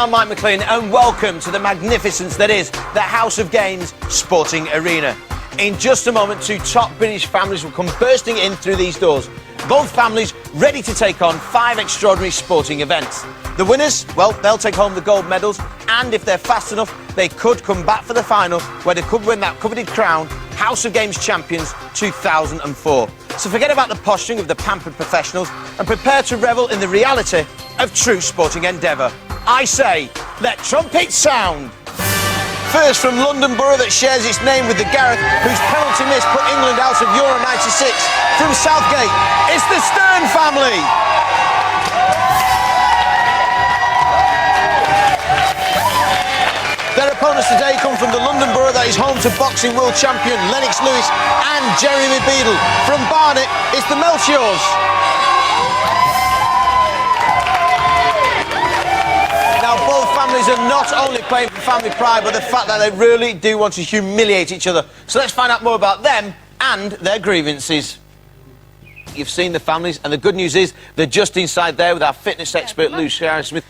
I'm Mike McLean and welcome to the magnificence that is the House of Games Sporting Arena. In just a moment, two top British families will come bursting in through these doors. Both families ready to take on 5 extraordinary sporting events. The winners, well, they'll take home the gold medals, and if they're fast enough, they could come back for the final, where they could win that coveted crown, House of Games Champions 2004. So forget about the posturing of the pampered professionals and prepare to revel in the reality of true sporting endeavour. I say, let trumpets sound! First from London Borough that shares its name with the Gareth, whose penalty miss put England out of Euro 96. From Southgate, it's the Stern family! Their opponents today come from the London Borough that is home to boxing world champion Lennox Lewis and Jeremy Beadle. From Barnet, it's the Melchiors. Now, both families are not only playing for family pride, but the fact that they really do want to humiliate each other. So let's find out more about them and their grievances. You've seen the families, and the good news is they're just inside there with our fitness expert, Lucy Harris-Smith.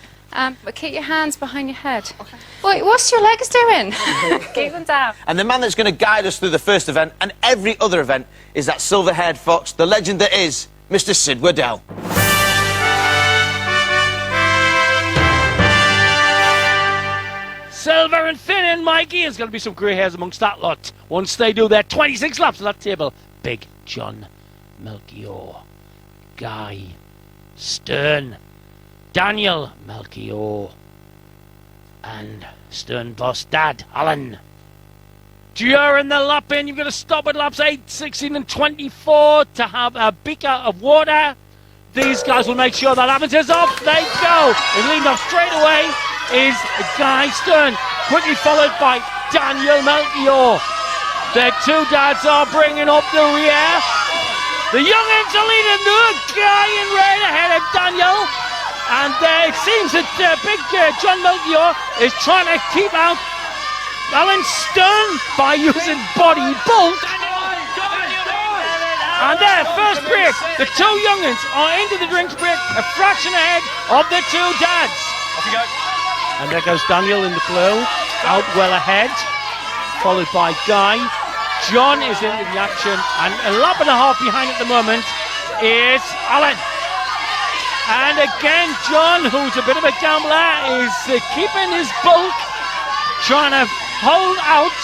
But keep your hands behind your head. Wait, what's your legs doing? Keep them down. And the man that's going to guide us through the first event and every other event is that silver-haired fox, the legend that is Mr. Sid Waddell. Silver and Finn and Mikey. There's going to be some grey hairs amongst that lot. Once they do their 26 laps on that table. Big John, Melchior, Guy, Stern, Daniel, Melchior, and Stern boss Dad, Alan. During the lap in, you've got to stop at laps 8, 16 and 24 to have a beaker of water. These guys will make sure that happens. Is off, they go. And leading off straight away is Guy Stern, quickly followed by Daniel Melchior. Their two dads are bringing up the rear. The youngins are leading the Guy in red ahead of Daniel. And it seems that big John Melchior is trying to keep out Alan Stern by using body bulk. And there, first break, the two youngins are into the drinks break, a fraction ahead of the two dads. Off you go. And there goes Daniel in the blue, out well ahead, followed by Guy. John is into the action, and a lap and a half behind at the moment is Alan. And again, John, who's a bit of a gambler, is keeping his bulk, trying to hold out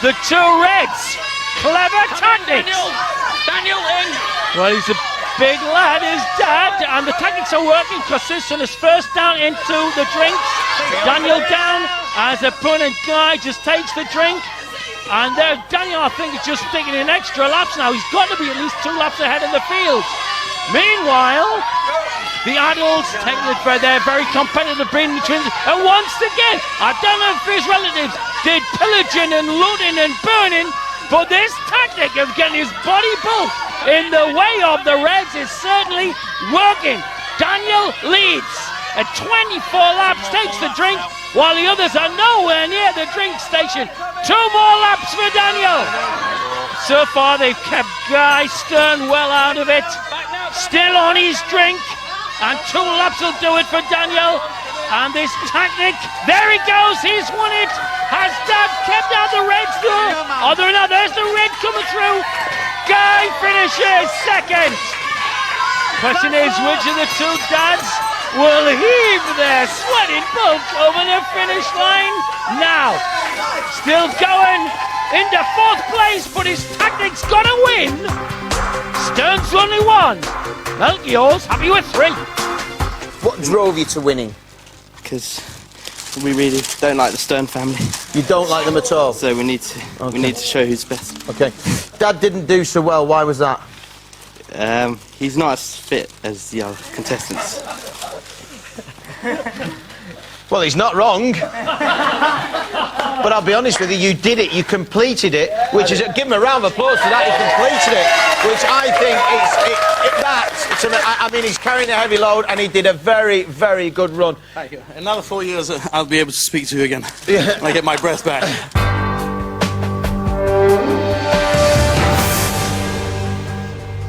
the two reds. Clever tactics. Daniel in. Well, he's a big lad, his dad, and the tactics are working because Sisson is first down into the drinks. Daniel down as opponent Guy just takes the drink. And there, Daniel, I think, is just taking in extra laps now. He's got to be at least 2 laps ahead in the field. Meanwhile, the adults taking it for their very competitive brain between them. And once again, I don't know if his relatives did pillaging and looting and burning, but this tactic of getting his body bulk in the way of the Reds is certainly working. Daniel leads at 24 laps, takes the drink, while the others are nowhere near the drink station. 2 more laps for Daniel. So far, they've kept Guy Stern well out of it. Still on his drink. And 2 laps will do it for Daniel. And this tactic, there he goes, he's won it. Has Dad kept out the Reds though? Oh, there's the red coming through. Guy finishes second. Question is, which of the 2 dads will heave their sweating bulk over the finish line? Now, still going into 4th place, but his tactic's got to win. Stern's only 1. Melchior's happy with 3. What drove you to winning? Because we really don't like the Stern family. You don't like them at all? So we need to show who's best. Okay. Dad didn't do so well. Why was that? He's not as fit as the other contestants. Well, he's not wrong. But I'll be honest with you, you did it, you completed it, which is, give him a round of applause for that, he completed it, which I think I mean, he's carrying a heavy load and he did a very, very good run. Thank you. Another 4 years, I'll be able to speak to you again. Yeah. When I get my breath back.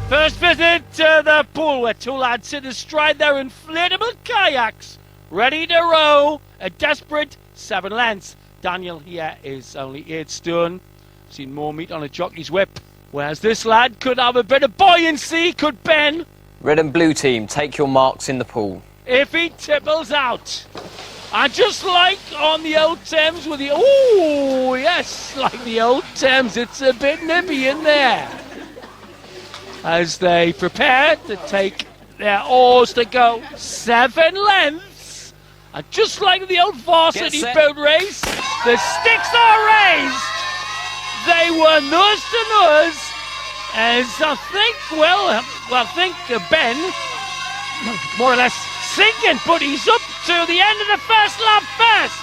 First visit to the pool where 2 lads sit astride their inflatable kayaks ready to row, a desperate 7 lengths. Daniel here is only 8 stone. Seen more meat on a jockey's whip. Whereas this lad could have a bit of buoyancy, could Ben, Red and blue team, take your marks in the pool. if he tipples out. And just like on the old Thames with the... Ooh, yes, like the old Thames, it's a bit nippy in there. As they prepare to take their oars to go 7 lengths. And just like the old varsity boat race, the sticks are raised. They were nose to nose. As I think, Ben, more or less sinking, but he's up to the end of the first lap first.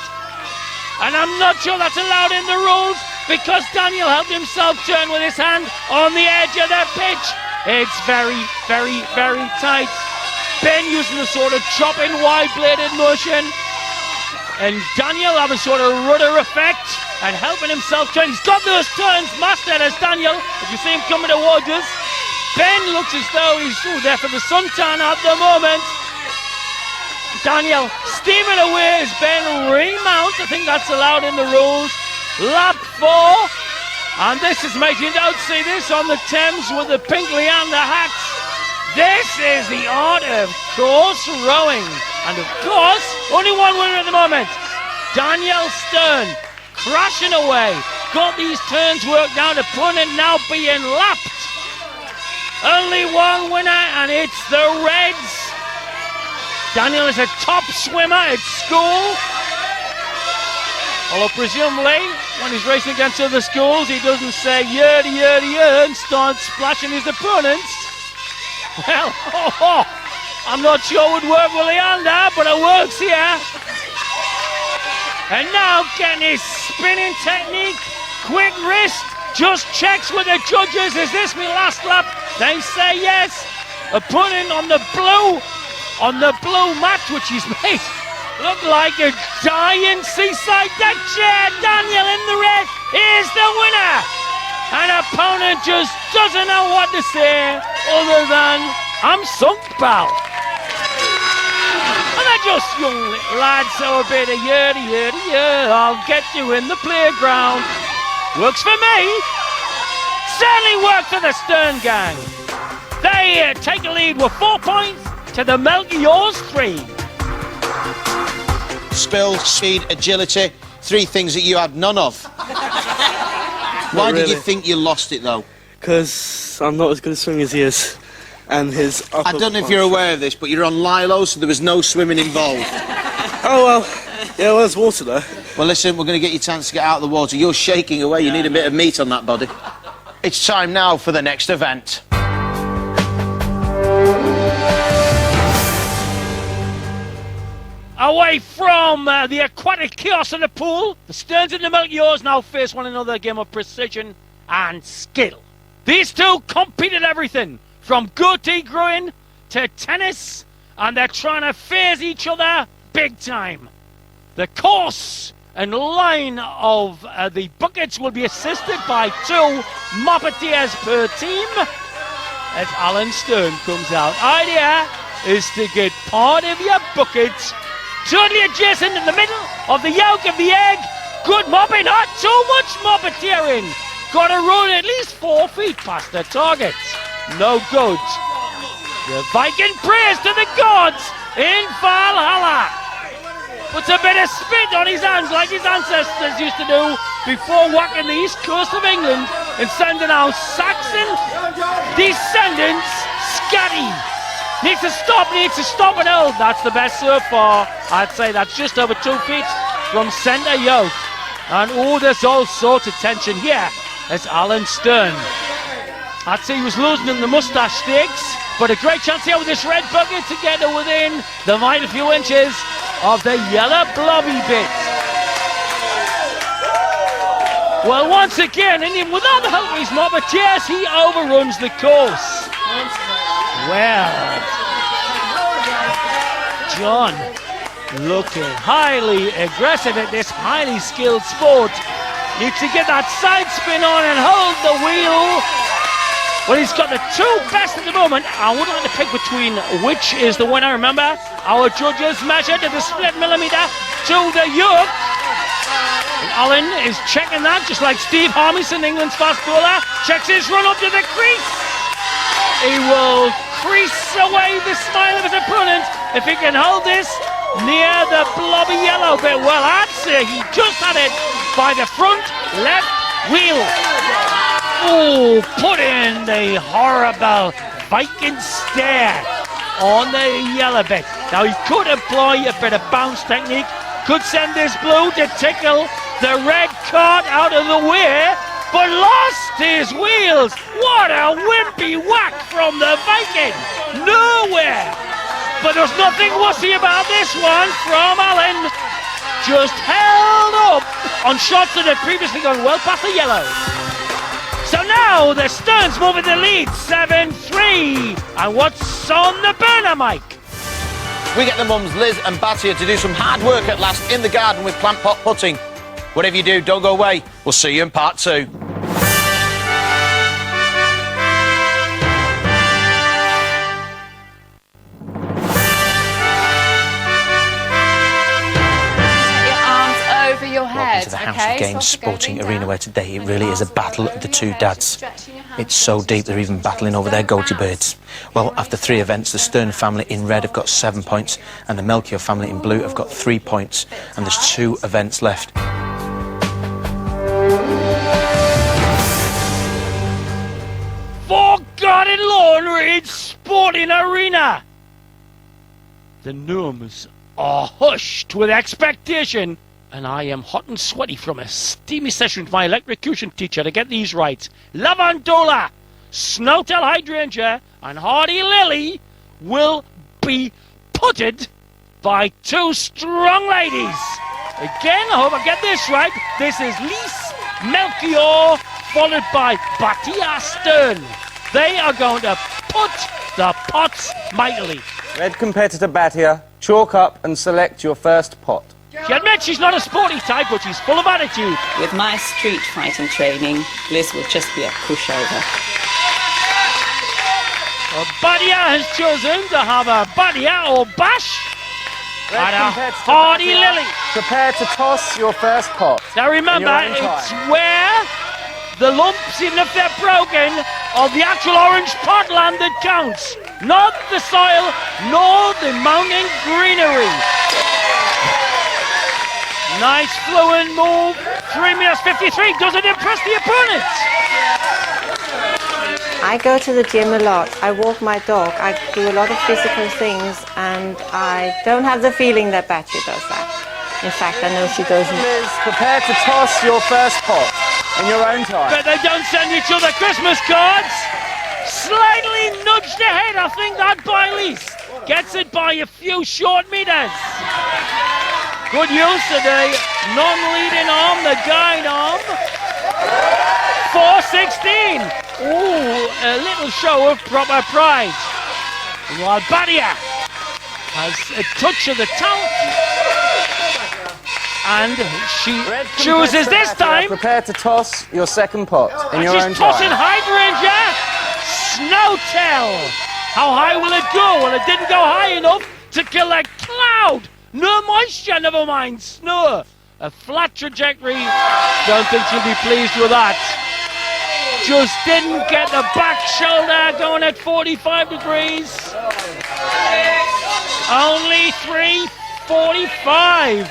And I'm not sure that's allowed in the rules because Daniel helped himself turn with his hand on the edge of the pitch. It's very, very, very tight. Ben using a sort of chopping wide-bladed motion. And Daniel have a sort of rudder effect and helping himself turn. He's got those turns mastered as Daniel. If you see him coming towards us, Ben looks as though he's there for the suntan at the moment. Daniel steaming away as Ben remounts. I think that's allowed in the rules. Lap 4. And this is making, you don't see this on the Thames with the pink Leander hats. This is the art of course rowing. And of course, only one winner at the moment. Daniel Stern crashing away. Got these turns worked out. Opponent now being lapped. Only one winner, and it's the Reds. Daniel is a top swimmer at school. Although presumably, when he's racing against other schools, he doesn't say year to year to year and start splashing his opponents. Well, I'm not sure it would work with Leander, but it works here. And now getting his spinning technique, quick wrist, just checks with the judges. Is this my last lap? They say yes. Opponent on the blue mat, which he's made look like a giant seaside deck chair. Daniel in the red is the winner. And opponent just doesn't know what to say other than, I'm sunk, pal. And they're just young lads, so a bit of year to year to year. I'll get you in the playground. Works for me. Certainly worked for the Stern gang. They take a lead with 4 points to the Melchior's 3. Spill, speed, agility, 3 things that you had none of. Why did you think you lost it, though? Because I'm not as good a swimmer as he is. And his upper I don't know if you're aware of this, but you're on Lilo, so there was no swimming involved. Oh, well, yeah, well, there's water there. Well, listen, we're going to get you a chance to get out of the water. You're shaking away. You need a bit of meat on that body. It's time now for the next event. Away from the aquatic chaos of the pool, the Sterns and the Melchiors now face one another, a game of precision and skill. These two compete at everything, from goatee growing to tennis, and they're trying to phase each other big time. The course and line of the buckets will be assisted by 2 moppeteers per team as Alan Stern comes out. Idea is to get part of your bucket totally adjacent in the middle of the yolk of the egg. Good mopping, not too much moppeteering. Got to run at least 4 feet past the target. No good. The Viking prays to the gods in Valhalla. Puts a bit of spit on his hands like his ancestors used to do before whacking the east coast of England and sending out Saxon descendants scatty. Needs to stop and hold. That's the best so far. I'd say that's just over 2 feet from centre yoke. And there's all sorts of tension here as Alan Stern. I'd say he was losing in the moustache stakes, but a great chance here with this red bucket to get to within the vital few inches of the yellow blobby bit. Well, once again, and even without the help of his moppeteers, he overruns the course. Well, John looking highly aggressive at this highly skilled sport. Needs to get that side spin on and hold the wheel. Well, he's got the two best at the moment. I would like to pick between which is the winner. Remember, our judges measured to the split millimeter to the yoke. And Alan is checking that, just like Steve Harmison, England's fast bowler, checks his run up to the crease. He will crease away the smile of his opponent if he can hold this near the blobby yellow bit. Well, I'd say he just had it by the front left wheel. Oh, put in the horrible Viking stare on the yellow bit. Now, he could employ a bit of bounce technique, could send this blue to tickle the red card out of the way, but lost his wheels. What a wimpy whack from the Viking. Nowhere. But there's nothing wussy about this one from Alan. Just held up on shots that had previously gone well past the yellow. So now the Sterns moving the lead, 7-3. And what's on the burner, Mike? We get the mums Liz and Batia to do some hard work at last in the garden with plant pot putting. Whatever you do, don't go away. We'll see you in part 2. Welcome to the House of Games sporting arena, where today it really is a battle of the two dads. It's so deep they're even battling over their goatee birds. Well, after 3 events, the Stern family in red have got 7 points and the Melchior family in blue have got 3 points, and there's 2 events left. For God and Lord, it's sporting arena. The gnomes are hushed with expectation. And I am hot and sweaty from a steamy session with my electrocution teacher to get these right. Lavandola, Snowtail Hydrangea, and Hardy Lily will be putted by 2 strong ladies. Again, I hope I get this right. This is Lise Melchior, followed by Batia Stern. They are going to put the pots mightily. Red competitor Batia, chalk up and select your first pot. She admits she's not a sporty type, but she's full of attitude. With my street fighting training, Liz will just be a pushover. Badia has chosen to have a Badia or bash and a Hardy Lily. Prepare to toss your first pot. Now remember, it's where the lumps, even if they're broken, of the actual orange potland that counts. Not the soil, nor the mountain greenery. Nice fluent move. 3 minutes 53. Does it impress the opponent? I go to the gym a lot. I walk my dog. I do a lot of physical things, and I don't have the feeling that Batia does that. In fact, I know she doesn't. Liz, prepare to toss your first pot in your own time. But they don't send each other Christmas cards. Slightly nudged ahead, I think that by Lise. Gets it by a few short meters. Good use of the non-leading arm, the guide arm. 4:16. Ooh, a little show of proper pride. While Badia has a touch of the tongue. And she chooses this time. Prepare to toss your second pot in your own time. She's tossing Hydrangea. Snowtail. How high will it go? Well, it didn't go high enough to kill a cloud. No moisture, never mind snow. A flat trajectory. Don't think she'll be pleased with that. Just didn't get the back shoulder going at 45 degrees. Only 3:45.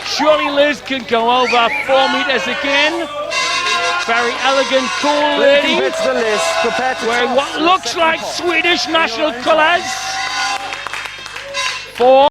Surely Liz can go over 4 meters again. Very elegant, cool lady. Wearing what looks like Swedish national colours. 4